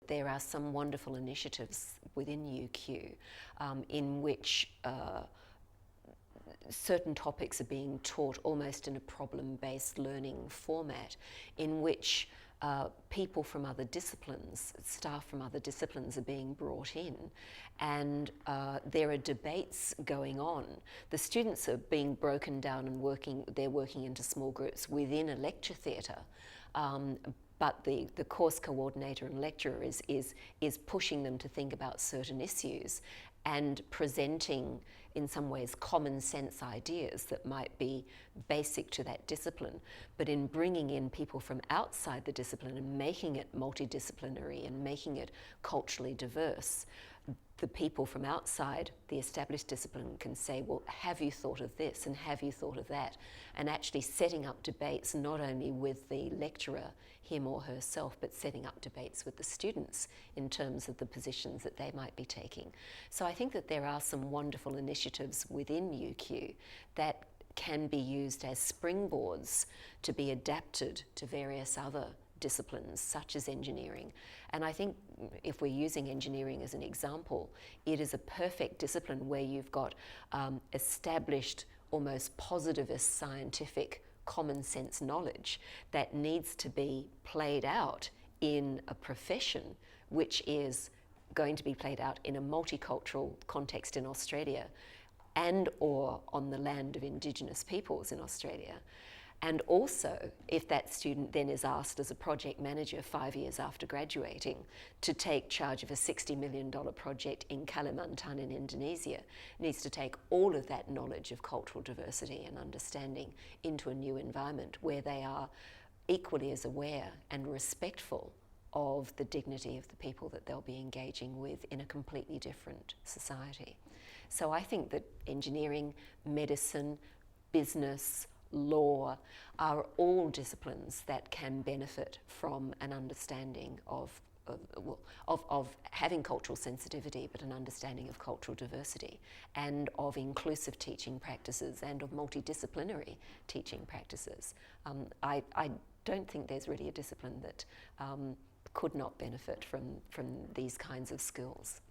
that there are some wonderful initiatives within UQ in which certain topics are being taught almost in a problem-based learning format, in which people from other disciplines, staff from other disciplines are being brought in, and there are debates going on. The students are being broken down and they're working into small groups within a lecture theatre. But the course coordinator and lecturer is pushing them to think about certain issues and presenting, in some ways, common sense ideas that might be basic to that discipline. But in bringing in people from outside the discipline and making it multidisciplinary and making it culturally diverse, the people from outside the established discipline can say, well, have you thought of this and have you thought of that? And actually setting up debates not only with the lecturer, him or herself, but setting up debates with the students in terms of the positions that they might be taking. So I think that there are some wonderful initiatives within UQ that can be used as springboards to be adapted to various other disciplines such as engineering. And I think if we're using engineering as an example, it is a perfect discipline where you've got established, almost positivist scientific common sense knowledge that needs to be played out in a profession which is going to be played out in a multicultural context in Australia and or on the land of Indigenous peoples in Australia. And also, if that student then is asked as a project manager 5 years after graduating to take charge of a $60 million project in Kalimantan in Indonesia, needs to take all of that knowledge of cultural diversity and understanding into a new environment where they are equally as aware and respectful of the dignity of the people that they'll be engaging with in a completely different society. So I think that engineering, medicine, business, law are all disciplines that can benefit from an understanding of having cultural sensitivity, but an understanding of cultural diversity and of inclusive teaching practices and of multidisciplinary teaching practices. I don't think there's really a discipline that could not benefit from these kinds of skills.